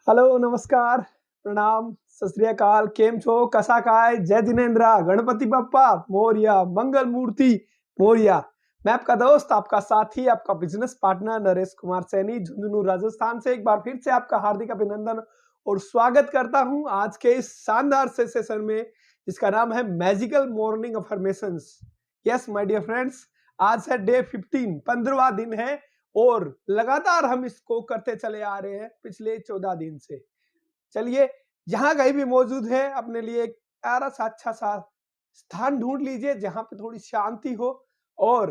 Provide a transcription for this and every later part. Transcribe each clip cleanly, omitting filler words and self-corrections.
Hello, नमस्कार, प्रणाम, सत श्री अकाल, केम छो, कसा काय, जय जिनेन्द्रा, गणपति बप्पा मोरया, मंगल मूर्ति मोरया। मैं आपका दोस्त, आपका साथी, आपका बिजनेस पार्टनर नरेश कुमार सैनी, झुंझुनू राजस्थान से एक बार फिर से आपका हार्दिक अभिनंदन और स्वागत करता हूं आज के इस शानदार से सेशन में, जिसका नाम है magical morning affirmations. Yes my dear friends, आज है डे 15, 15वां दिन है और लगातार हम इसको करते चले आ रहे हैं पिछले 14 दिन से। चलिए, जहां कहीं भी मौजूद है अपने लिए एक प्यारा सा अच्छा सा स्थान ढूंढ लीजिए जहां पे थोड़ी शांति हो और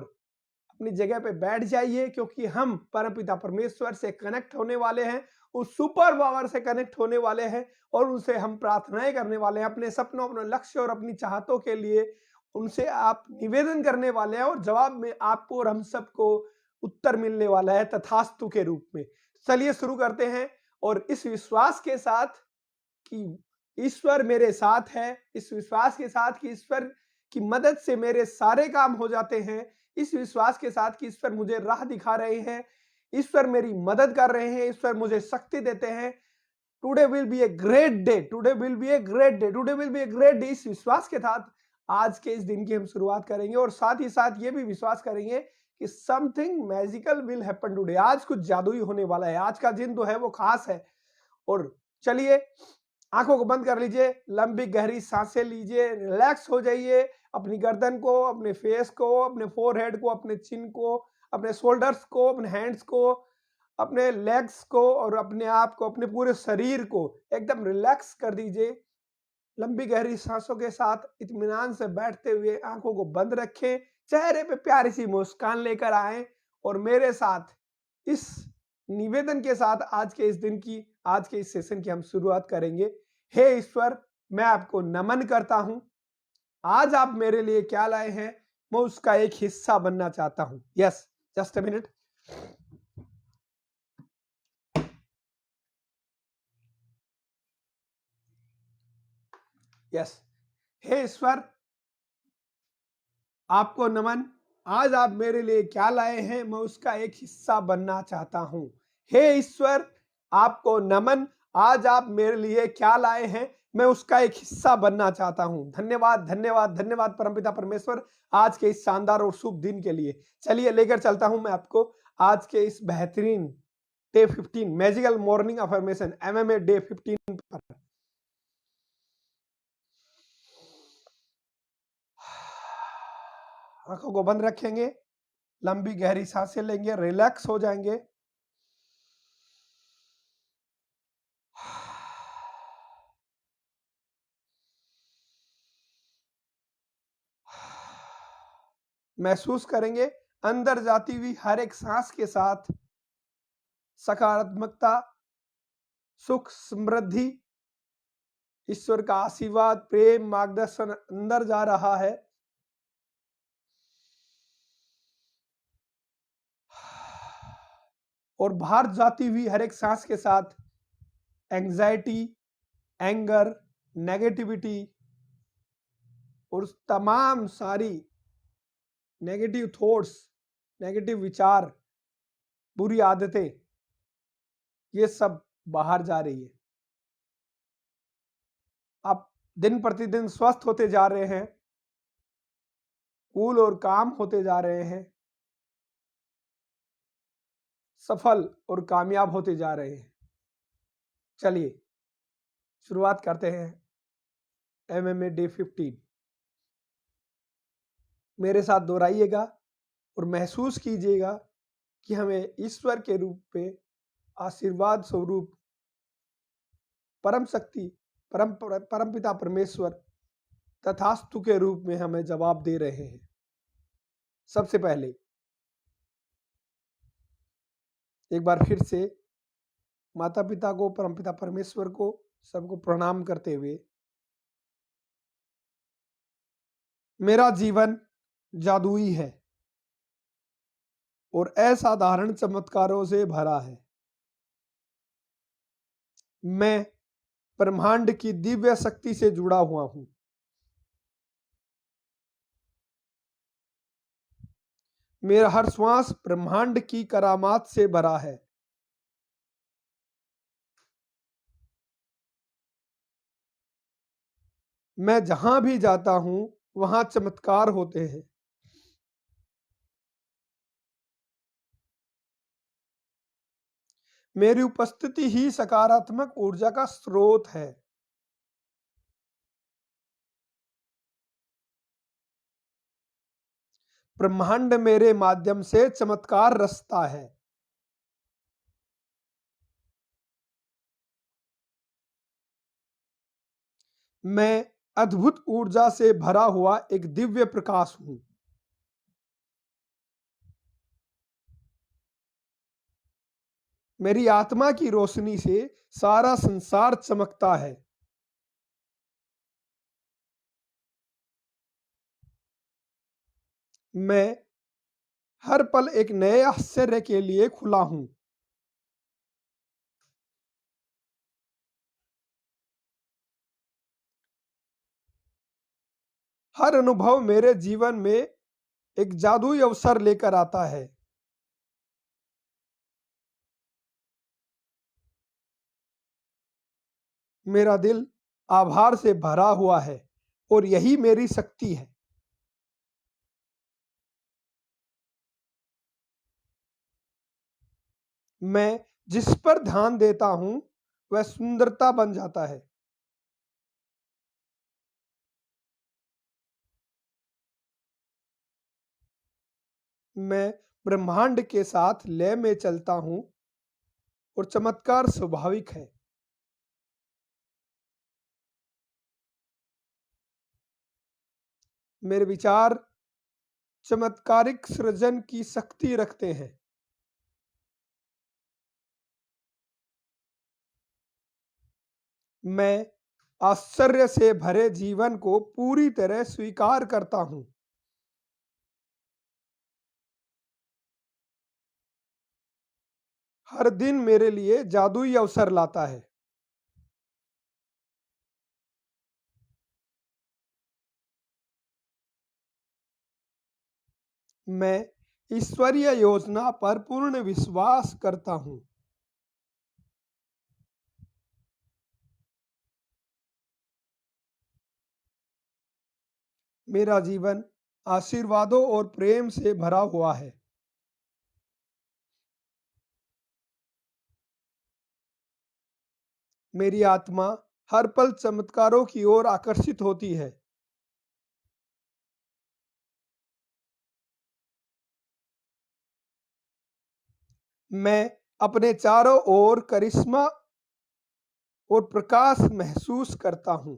अपनी जगह पे बैठ जाइए, क्योंकि हम परमपिता परमेश्वर से कनेक्ट होने वाले हैं, उस सुपर पावर से कनेक्ट होने वाले हैं और उनसे हम प्रार्थनाएं करने वाले हैं अपने सपनों, अपने लक्ष्य और अपनी चाहतों के लिए। उनसे आप निवेदन करने वाले हैं और जवाब में आपको और हम सबको उत्तर मिलने वाला है तथास्तु के रूप में। चलिए शुरू करते हैं और इस विश्वास के साथ कि ईश्वर मेरे साथ है, इस विश्वास के साथ कि ईश्वर की मदद से मेरे सारे काम हो जाते हैं, इस विश्वास के साथ कि ईश्वर मुझे राह दिखा रहे हैं, ईश्वर मेरी मदद कर रहे हैं, ईश्वर मुझे शक्ति देते हैं। Today will be a great day, today will be a great day, today will be a great day. इस विश्वास के साथ आज के इस दिन की हम शुरुआत करेंगे और साथ ही साथ ये भी विश्वास करेंगे कि something magical will happen today. आज कुछ जादुई होने वाला है, आज का दिन तो है वो खास है। और चलिए, आंखों को बंद कर लीजिए, लंबी गहरी सांसें लीजिए, रिलैक्स हो जाइए। अपनी गर्दन को, अपने फेस को, अपने फोरहेड को, अपने चिन को, अपने शोल्डर्स को, अपने हैंड्स को, अपने लेग्स को और अपने आप को, अपने पूरे शरीर को एकदम रिलैक्स कर दीजिए। लंबी गहरी सांसों के साथ इत्मीनान से बैठते हुए आंखों को बंद रखें, चेहरे पे प्यारी सी मुस्कान लेकर आए और मेरे साथ इस निवेदन के साथ आज के इस दिन की, आज के इस सेशन की हम शुरुआत करेंगे। हे ईश्वर, मैं आपको नमन करता हूं। आज आप मेरे लिए क्या लाए हैं, मैं उसका एक हिस्सा बनना चाहता हूं। Yes, just a minute. Yes, हे ईश्वर, आपको नमन। आज आप मेरे लिए क्या लाए हैं, मैं उसका एक हिस्सा बनना चाहता हूं। हे ईश्वर, आपको नमन। आज आप मेरे लिए क्या लाए हैं, मैं उसका एक हिस्सा बनना चाहता हूं। धन्यवाद, धन्यवाद, धन्यवाद परमपिता परमेश्वर, आज के इस शानदार और शुभ दिन के लिए। चलिए, लेकर चलता हूं मैं आपको आज के इस बेहतरीन day 15 magical morning affirmation MMA day 15 पर। आंखों को बंद रखेंगे, लंबी गहरी सांसें लेंगे, रिलैक्स हो जाएंगे। महसूस करेंगे अंदर जाती हुई हर एक सांस के साथ सकारात्मकता, सुख, समृद्धि, ईश्वर का आशीर्वाद, प्रेम, मार्गदर्शन अंदर जा रहा है। और बाहर जाती हुई हर एक सांस के साथ एंजाइटी, एंगर, नेगेटिविटी और तमाम सारी नेगेटिव थॉट्स, नेगेटिव विचार, बुरी आदतें, ये सब बाहर जा रही है। आप दिन प्रतिदिन स्वस्थ होते जा रहे हैं, कूल और काम होते जा रहे हैं, सफल और कामयाब होते जा रहे हैं। चलिए शुरुआत करते हैं MMA डे 15। मेरे साथ दोहराइएगा और महसूस कीजिएगा कि हमें ईश्वर के रूप में आशीर्वाद स्वरूप परम शक्ति, परम पिता परमेश्वर तथास्तु के रूप में हमें जवाब दे रहे हैं। सबसे पहले एक बार फिर से माता पिता को, परम पिता परमेश्वर को, सबको प्रणाम करते हुए, मेरा जीवन जादुई है और असाधारण चमत्कारों से भरा है। मैं ब्रह्मांड की दिव्य शक्ति से जुड़ा हुआ हूं। मेरा हर श्वास ब्रह्मांड की करामात से भरा है। मैं जहां भी जाता हूं वहां चमत्कार होते हैं। मेरी उपस्थिति ही सकारात्मक ऊर्जा का स्रोत है। ब्रह्मांड मेरे माध्यम से चमत्कार रचता है। मैं अद्भुत ऊर्जा से भरा हुआ एक दिव्य प्रकाश हूं। मेरी आत्मा की रोशनी से सारा संसार चमकता है। मैं हर पल एक नए आश्चर्य के लिए खुला हूं। हर अनुभव मेरे जीवन में एक जादुई अवसर लेकर आता है। मेरा दिल आभार से भरा हुआ है और यही मेरी शक्ति है। मैं जिस पर ध्यान देता हूं वह सुंदरता बन जाता है। मैं ब्रह्मांड के साथ लय में चलता हूं और चमत्कार स्वाभाविक है। मेरे विचार चमत्कारिक सृजन की शक्ति रखते हैं। मैं आश्चर्य से भरे जीवन को पूरी तरह स्वीकार करता हूं। हर दिन मेरे लिए जादुई अवसर लाता है। मैं ईश्वरीय योजना पर पूर्ण विश्वास करता हूं। मेरा जीवन आशीर्वादों और प्रेम से भरा हुआ है। मेरी आत्मा हर पल चमत्कारों की ओर आकर्षित होती है। मैं अपने चारों ओर करिश्मा और प्रकाश महसूस करता हूं।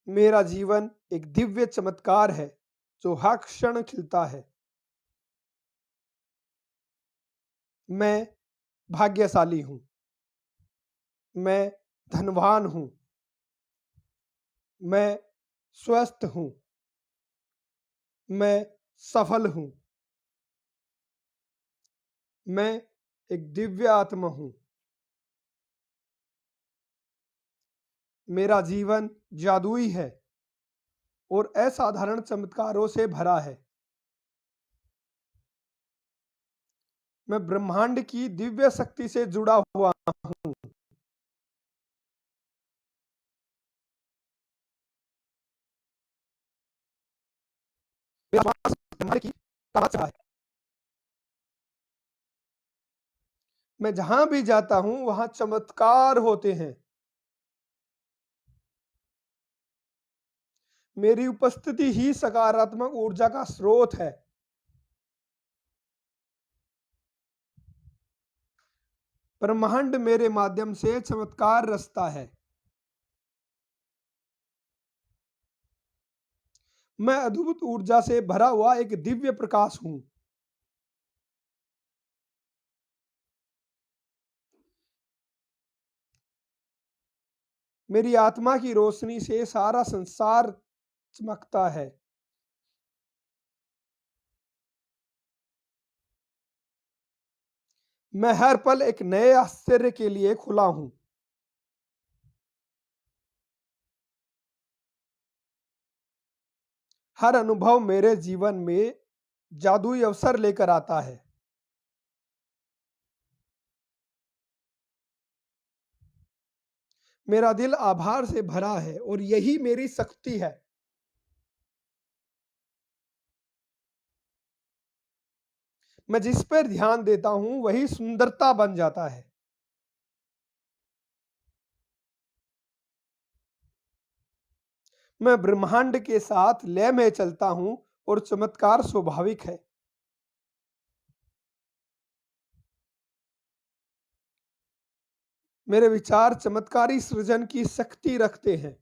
मेरा जीवन एक दिव्य चमत्कार है जो हर क्षण खिलता है। मैं भाग्यशाली हूं। मैं धनवान हूं। मैं स्वस्थ हूं। मैं सफल हूं। मैं एक दिव्य आत्मा हूं। मेरा जीवन जादुई है और असाधारण चमत्कारों से भरा है। मैं ब्रह्मांड की दिव्य शक्ति से जुड़ा हुआ हूं। मेरा श्वास ब्रह्मांड की तरह है। मैं जहां भी जाता हूं वहां चमत्कार होते हैं। मेरी उपस्थिति ही सकारात्मक ऊर्जा का स्रोत है। ब्रह्मांड मेरे माध्यम से चमत्कार रचता है। मैं अद्भुत ऊर्जा से भरा हुआ एक दिव्य प्रकाश हूं। मेरी आत्मा की रोशनी से सारा संसार चमकता है। मैं हर पल एक नए आश्चर्य के लिए खुला हूं। हर अनुभव मेरे जीवन में जादुई अवसर लेकर आता है। मेरा दिल आभार से भरा है और यही मेरी शक्ति है। मैं जिस पर ध्यान देता हूं वही सुंदरता बन जाता है। मैं ब्रह्मांड के साथ लय में चलता हूं और चमत्कार स्वाभाविक है। मेरे विचार चमत्कारी सृजन की शक्ति रखते हैं।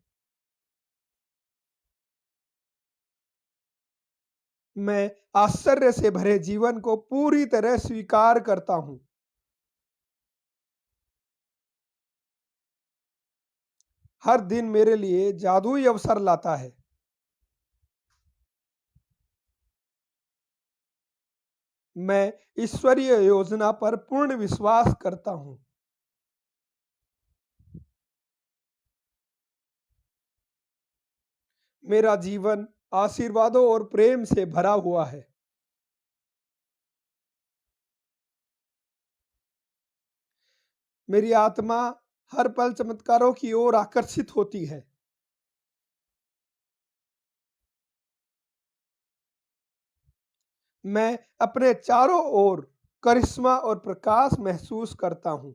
मैं आश्चर्य से भरे जीवन को पूरी तरह स्वीकार करता हूं। हर दिन मेरे लिए जादुई अवसर लाता है। मैं ईश्वरीय योजना पर पूर्ण विश्वास करता हूं। मेरा जीवन आशीर्वादों और प्रेम से भरा हुआ है। मेरी आत्मा हर पल चमत्कारों की ओर आकर्षित होती है। मैं अपने चारों ओर करिश्मा और प्रकाश महसूस करता हूं।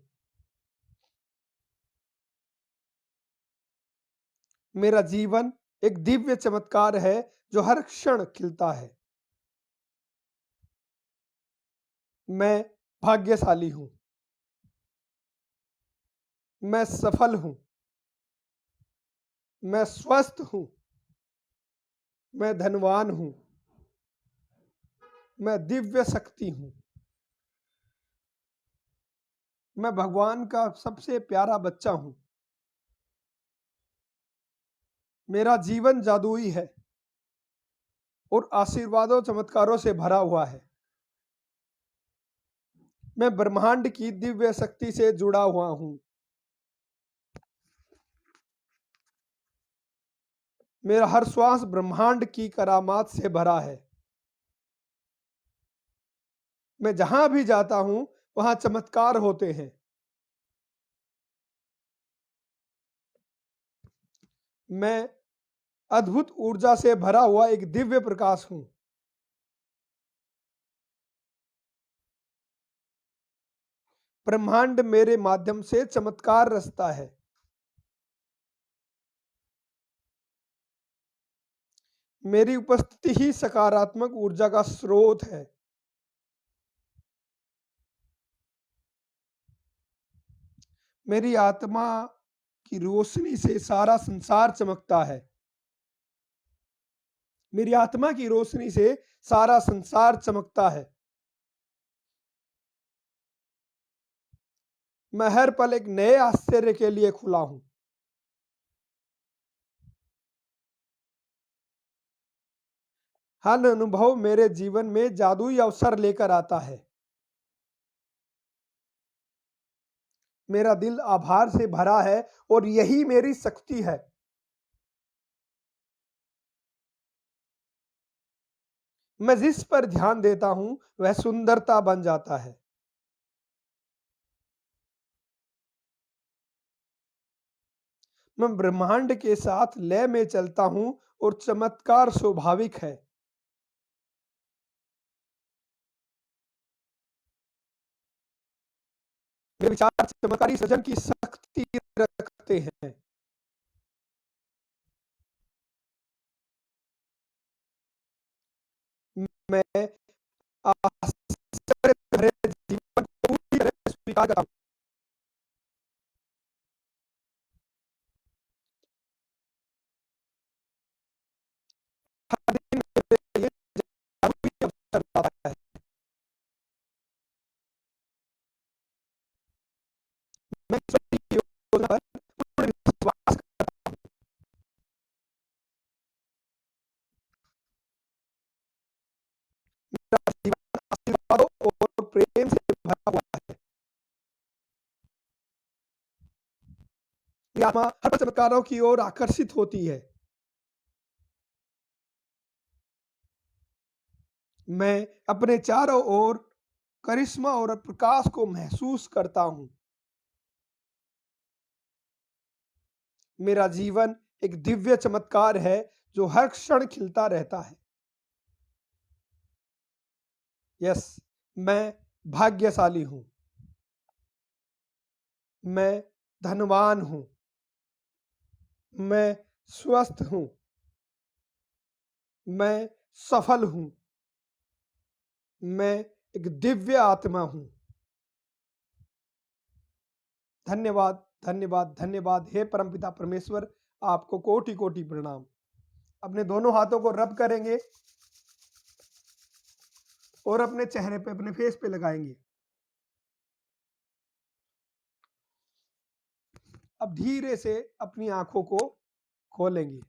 मेरा जीवन एक दिव्य चमत्कार है जो हर क्षण खिलता है। मैं भाग्यशाली हूं। मैं सफल हूं। मैं स्वस्थ हूं। मैं धनवान हूं। मैं दिव्य शक्ति हूं। मैं भगवान का सबसे प्यारा बच्चा हूं। मेरा जीवन जादुई है और आशीर्वादों चमत्कारों से भरा हुआ है। मैं ब्रह्मांड की दिव्य शक्ति से जुड़ा हुआ हूं। मेरा हर श्वास ब्रह्मांड की करामात से भरा है। मैं जहां भी जाता हूं वहां चमत्कार होते हैं। मैं अद्भुत ऊर्जा से भरा हुआ एक दिव्य प्रकाश हूं। ब्रह्मांड मेरे माध्यम से चमत्कार रचता है। मेरी उपस्थिति ही सकारात्मक ऊर्जा का स्रोत है। मेरी आत्मा की रोशनी से सारा संसार चमकता है। मेरी आत्मा की रोशनी से सारा संसार चमकता है। मैं हर पल एक नए आश्चर्य के लिए खुला हूं। हर अनुभव मेरे जीवन में जादुई अवसर लेकर आता है। मेरा दिल आभार से भरा है और यही मेरी शक्ति है। मैं जिस पर ध्यान देता हूं वह सुंदरता बन जाता है। मैं ब्रह्मांड के साथ लय में चलता हूं और चमत्कार स्वाभाविक है। मेरे विचार चमत्कारी सृजन की शक्ति रखते हैं। मैं आश्चर्य भरे जीवन को पूरी तरह स्वीकार करता हूं। हर दिन मेरे लिए जादुई अवसर लाता है। मैं ईश्वर की योजना पर पूर्ण विश्वास करता हूं। मेरा जीवन आशीर्वादों और प्रेम से भरा हुआ है। मेरी आत्मा हर चमत्कारों की ओर आकर्षित होती है। मैं अपने चारों ओर करिश्मा और प्रकाश को महसूस करता हूं। मेरा जीवन एक दिव्य चमत्कार है जो हर क्षण खिलता रहता है। यस, मैं भाग्यशाली हूं। मैं धनवान हूं। मैं स्वस्थ हूं। मैं सफल हूं। मैं एक दिव्य आत्मा हूं। धन्यवाद, धन्यवाद, धन्यवाद। हे परमपिता परमेश्वर, आपको कोटि कोटि प्रणाम। अपने दोनों हाथों को रब करेंगे और अपने चेहरे पे, अपने फेस पे लगाएंगे। अब धीरे से अपनी आंखों को खोलेंगे।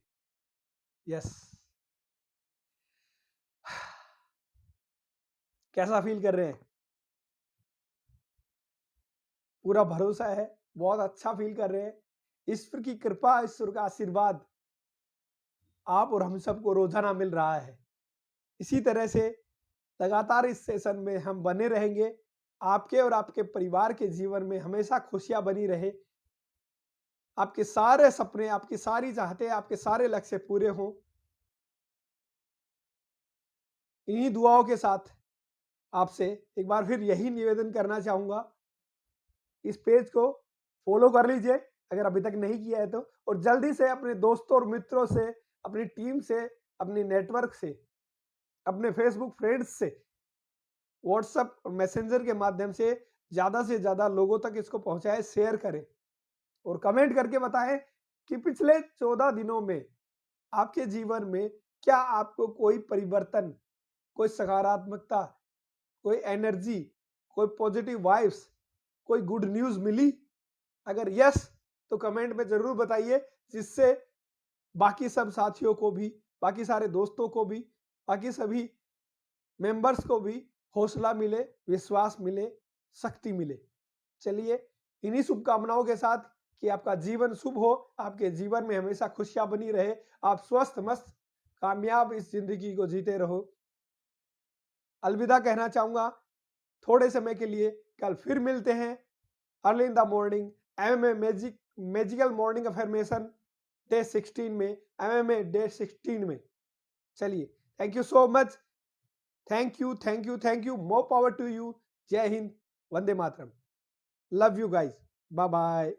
यस, कैसा फील कर रहे हैं? पूरा भरोसा है, बहुत अच्छा फील कर रहे हैं। ईश्वर की कृपा, ईश्वर का आशीर्वाद आप और हम सबको रोजाना मिल रहा है। इसी तरह से लगातार इस सेशन में हम बने रहेंगे। आपके और आपके परिवार के जीवन में हमेशा खुशियां बनी रहे। आपके सारे सपने, आपकी सारी चाहते, आपके सारे लक्ष्य पूरे हों। इन्हीं दुआओं के साथ आपसे एक बार फिर यही निवेदन करना चाहूंगा, इस पेज को फॉलो कर लीजिए अगर अभी तक नहीं किया है तो, और जल्दी से अपने दोस्तों और मित्रों से, अपनी टीम से, अपने नेटवर्क से, अपने फेसबुक फ्रेंड्स से, व्हाट्सएप और मैसेंजर के माध्यम से ज्यादा लोगों तक इसको पहुंचाएं, शेयर करें और कमेंट करके बताएं कि पिछले 14 दिनों में आपके जीवन में क्या आपको कोई परिवर्तन, कोई सकारात्मकता, कोई एनर्जी, कोई पॉजिटिव वाइब्स, कोई गुड न्यूज मिली। अगर यस तो कमेंट में जरूर बताइए, जिससे बाकी सब साथियों को भी, बाकी सारे दोस्तों को भी, बाकी सभी मेंबर्स को भी हौसला मिले, विश्वास मिले, शक्ति मिले। चलिए, इन्हीं शुभकामनाओं के साथ कि आपका जीवन शुभ हो, आपके जीवन में हमेशा खुशियां बनी रहे, आप स्वस्थ मस्त कामयाब इस जिंदगी को जीते रहो। अलविदा कहना चाहूंगा थोड़े समय के लिए। कल फिर मिलते हैं early in the morning MMA magical morning affirmation day 16 में, एमएमए डे 16 में। चलिए, thank you so much. Thank you, thank you, thank you. More power to you. जय हिंद, वंदे मातरम। Love you guys. Bye bye.